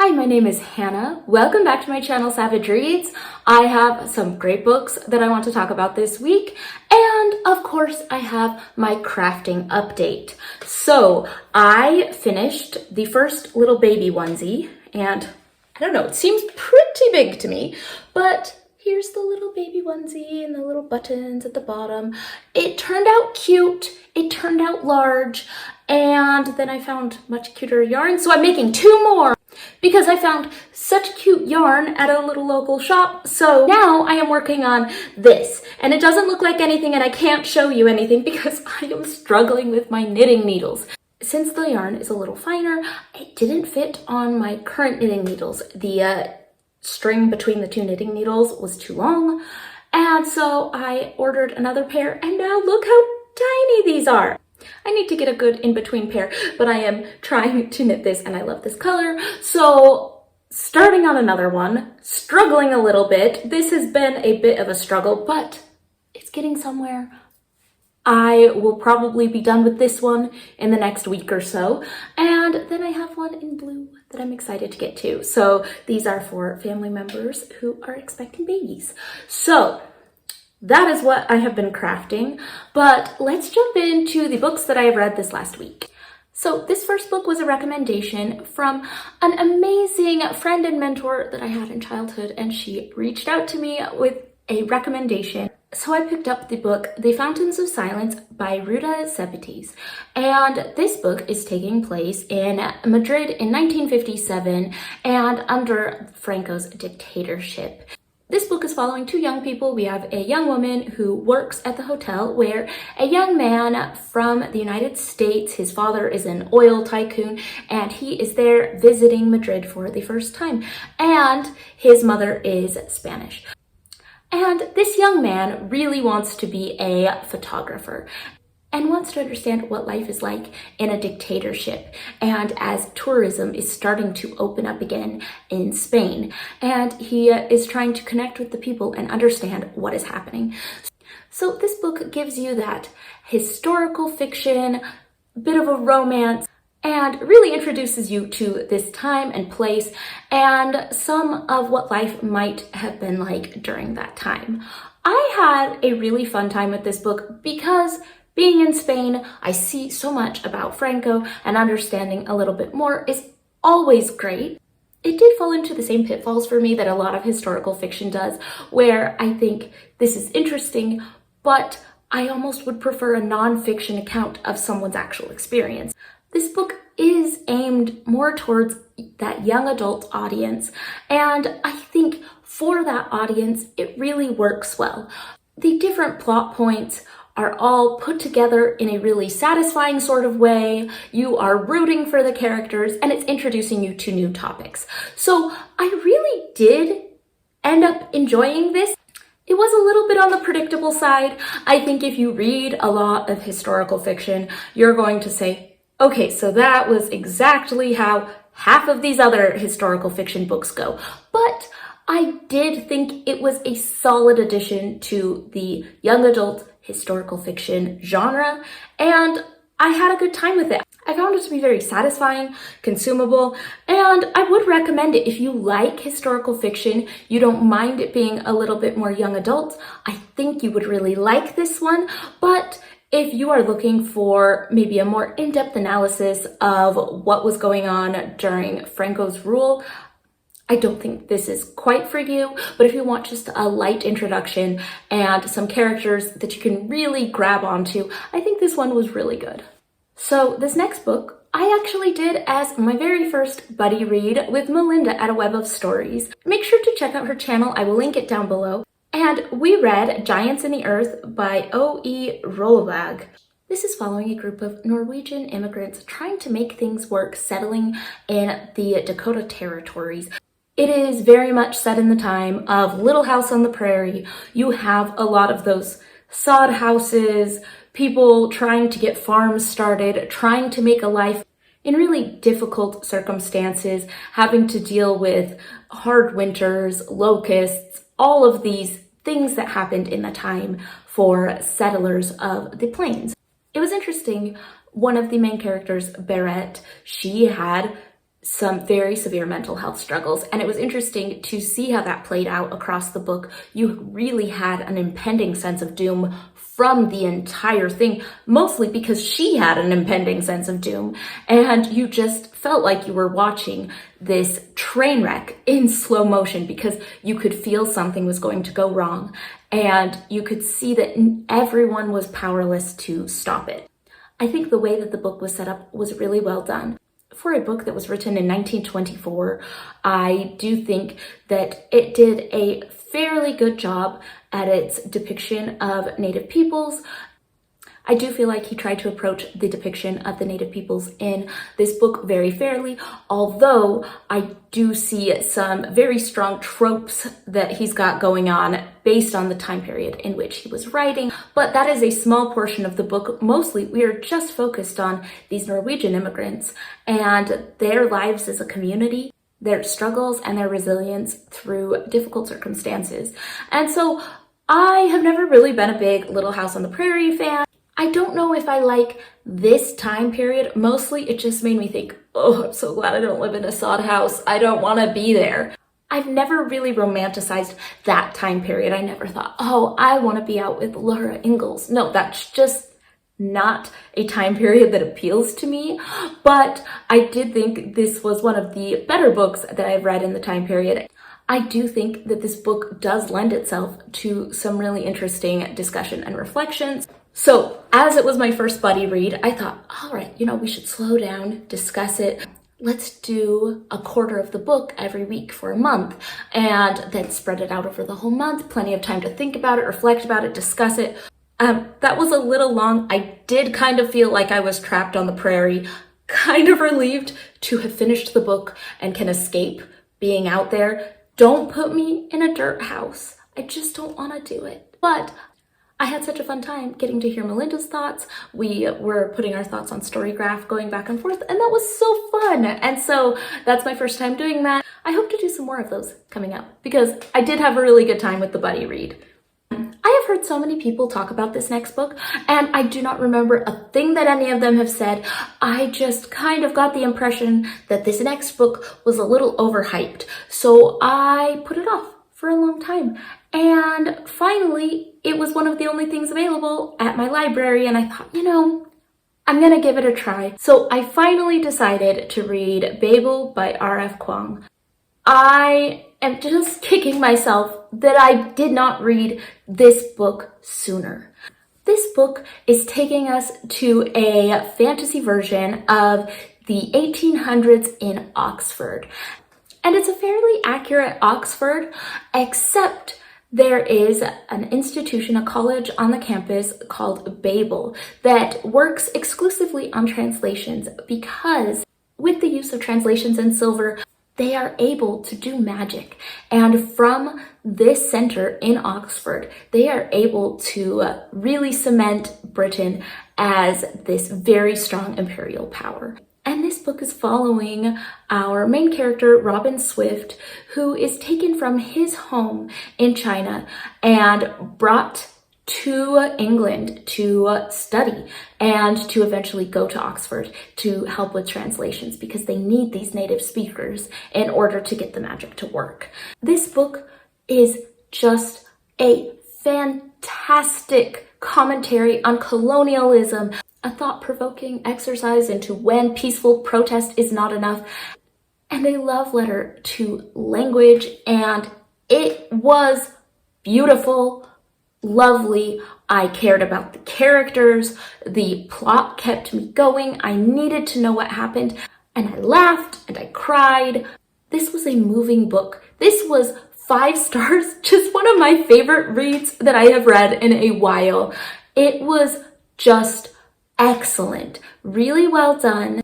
Hi, my name is Hannah. Welcome back to my channel, Savage Reads. I have some great books that I want to talk about this week. And of course, I have my crafting update. So I finished the first little baby onesie, and I don't know, it seems pretty big to me, but here's the little baby onesie and the little buttons at the bottom. It turned out cute. It turned out large. And then I found much cuter yarn, so I'm making two more because I found such cute yarn at a little local shop. So now I am working on this, and it doesn't look like anything and I can't show you anything because I am struggling with my knitting needles. Since the yarn is a little finer, it didn't fit on my current knitting needles. The string between the two knitting needles was too long, and so I ordered another pair, and now look how tiny these are. I need to get a good in-between pair, but I am trying to knit this and I love this color. So starting on another one, struggling a little bit. This has been a bit of a struggle, but it's getting somewhere. I will probably be done with this one in the next week or so. And then I have one in blue that I'm excited to get to. So these are for family members who are expecting babies. So that is what I have been crafting, but let's jump into the books that I have read this last week. So this first book was a recommendation from an amazing friend and mentor that I had in childhood, and she reached out to me with a recommendation. So I picked up the book, The Fountains of Silence by Ruta Sepetys. And this book is taking place in Madrid in 1957 and under Franco's dictatorship. This book is following two young people. We have a young woman who works at the hotel where a young man from the United States, his father is an oil tycoon, and he is there visiting Madrid for the first time. And his mother is Spanish. And this young man really wants to be a photographer and wants to understand what life is like in a dictatorship, and as tourism is starting to open up again in Spain. And he is trying to connect with the people and understand what is happening. So this book gives you that historical fiction, bit of a romance, and really introduces you to this time and place and some of what life might have been like during that time. I had a really fun time with this book because being in Spain, I see so much about Franco, and understanding a little bit more is always great. It did fall into the same pitfalls for me that a lot of historical fiction does, where I think this is interesting, but I almost would prefer a non-fiction account of someone's actual experience. This book is aimed more towards that young adult audience, and I think for that audience, it really works well. The different plot points are all put together in a really satisfying sort of way. You are rooting for the characters, and it's introducing you to new topics. So I really did end up enjoying this. It was a little bit on the predictable side. I think if you read a lot of historical fiction, you're going to say, okay, so that was exactly how half of these other historical fiction books go. But I did think it was a solid addition to the young adult historical fiction genre, and I had a good time with it. I found it to be very satisfying, consumable, and I would recommend it if you like historical fiction, you don't mind it being a little bit more young adult. I think you would really like this one, but if you are looking for maybe a more in-depth analysis of what was going on during Franco's rule, I don't think this is quite for you, but if you want just a light introduction and some characters that you can really grab onto, I think this one was really good. So this next book, I actually did as my very first buddy read with Melinda at A Web of Stories. Make sure to check out her channel, I will link it down below. And we read Giants in the Earth by O.E. Rolvag. This is following a group of Norwegian immigrants trying to make things work settling in the Dakota territories. It is very much set in the time of Little House on the Prairie. You have a lot of those sod houses, people trying to get farms started, trying to make a life in really difficult circumstances, having to deal with hard winters, locusts, all of these things that happened in the time for settlers of the plains. It was interesting. One of the main characters, Barrett, she had some very severe mental health struggles. And it was interesting to see how that played out across the book. You really had an impending sense of doom from the entire thing, mostly because she had an impending sense of doom. And you just felt like you were watching this train wreck in slow motion because you could feel something was going to go wrong. And you could see that everyone was powerless to stop it. I think the way that the book was set up was really well done. For a book that was written in 1924, I do think that it did a fairly good job at its depiction of Native peoples. I do feel like he tried to approach the depiction of the Native peoples in this book very fairly, although I do see some very strong tropes that he's got going on based on the time period in which he was writing. But that is a small portion of the book. Mostly, we are just focused on these Norwegian immigrants and their lives as a community, their struggles and their resilience through difficult circumstances. And so I have never really been a big Little House on the Prairie fan. I don't know if I like this time period. Mostly it just made me think, oh, I'm so glad I don't live in a sod house. I don't want to be there. I've never really romanticized that time period. I never thought, oh, I want to be out with Laura Ingalls. No, that's just not a time period that appeals to me. But I did think this was one of the better books that I've read in the time period. I do think that this book does lend itself to some really interesting discussion and reflections. So as it was my first buddy read, I thought, all right, we should slow down, discuss it. Let's do a quarter of the book every week for a month and then spread it out over the whole month. Plenty of time to think about it, reflect about it, discuss it. That was a little long. I did kind of feel like I was trapped on the prairie, kind of relieved to have finished the book and can escape being out there. Don't put me in a dirt house. I just don't want to do it. But I had such a fun time getting to hear Melinda's thoughts. We were putting our thoughts on Storygraph, going back and forth, and that was so fun. And so that's my first time doing that. I hope to do some more of those coming up because I did have a really good time with the buddy read. I have heard so many people talk about this next book, and I do not remember a thing that any of them have said. I just kind of got the impression that this next book was a little overhyped, so I put it off for a long time. And finally, it was one of the only things available at my library, and I thought, I'm gonna give it a try. So I finally decided to read Babel by R.F. Kuang. I am just kicking myself that I did not read this book sooner. This book is taking us to a fantasy version of the 1800s in Oxford. And it's a fairly accurate Oxford, except there is an institution, a college on the campus called Babel that works exclusively on translations because with the use of translations and silver, they are able to do magic. And from this center in Oxford, they are able to really cement Britain as this very strong imperial power. And this book is following our main character, Robin Swift, who is taken from his home in China and brought to England to study and to eventually go to Oxford to help with translations because they need these native speakers in order to get the magic to work. This book is just a fantastic commentary on colonialism, a thought-provoking exercise into when peaceful protest is not enough, and a love letter to language, and it was beautiful, lovely. I cared about the characters, the plot kept me going, I needed to know what happened, and I laughed and I cried. This was a moving book. This was 5 stars, just one of my favorite reads that I have read in a while. It was just excellent, really well done.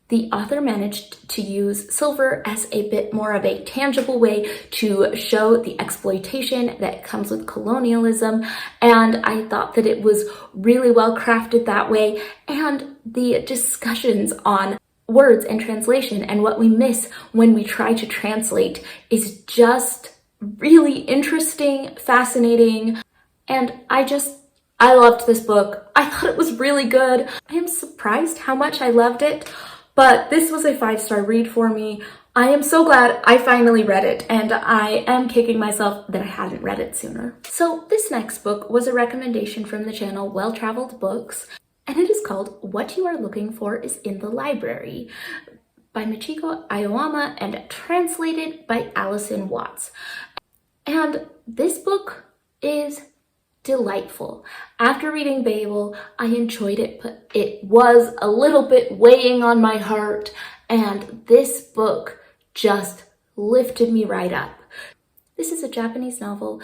The author managed to use silver as a bit more of a tangible way to show the exploitation that comes with colonialism, and I thought that it was really well crafted that way, and the discussions on words and translation and what we miss when we try to translate is just really interesting, fascinating, and I loved this book. I thought it was really good. I am surprised how much I loved it. but this was a 5-star read for me. I am so glad I finally read it, and I am kicking myself that I hadn't read it sooner. So this next book was a recommendation from the channel Well Traveled Books, and it is called What You Are Looking For Is in the Library by Michiko Aoyama and translated by Allison Watts. And this book is delightful. After reading Babel, I enjoyed it, but it was a little bit weighing on my heart, and this book just lifted me right up. This is a Japanese novel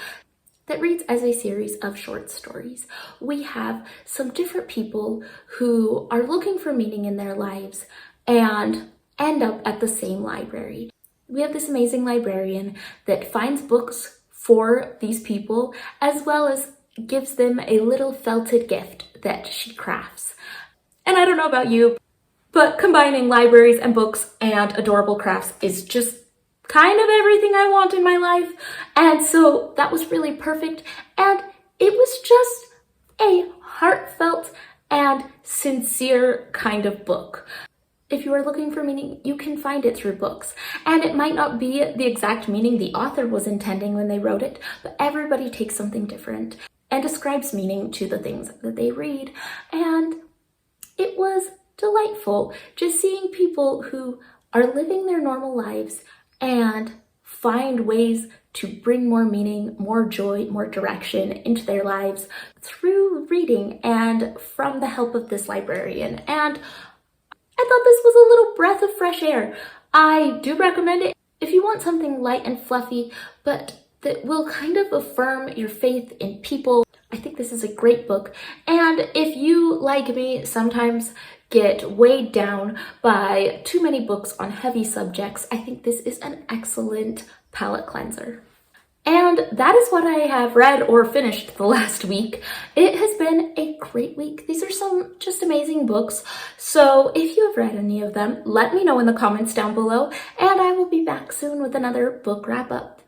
that reads as a series of short stories. We have some different people who are looking for meaning in their lives and end up at the same library. We have this amazing librarian that finds books for these people, as well as gives them a little felted gift that she crafts. And I don't know about you, but combining libraries and books and adorable crafts is just kind of everything I want in my life. And so that was really perfect. And it was just a heartfelt and sincere kind of book. If you are looking for meaning, you can find it through books. And it might not be the exact meaning the author was intending when they wrote it, but everybody takes something different and ascribes meaning to the things that they read. And it was delightful just seeing people who are living their normal lives and find ways to bring more meaning, more joy, more direction into their lives through reading and from the help of this librarian. And I thought this was a little breath of fresh air. I do recommend it if you want something light and fluffy, but that will kind of affirm your faith in people. I think this is a great book. And if you, like me, sometimes get weighed down by too many books on heavy subjects, I think this is an excellent palate cleanser. And that is what I have read or finished the last week. It has been a great week. These are some just amazing books. So if you have read any of them, let me know in the comments down below, and I will be back soon with another book wrap up.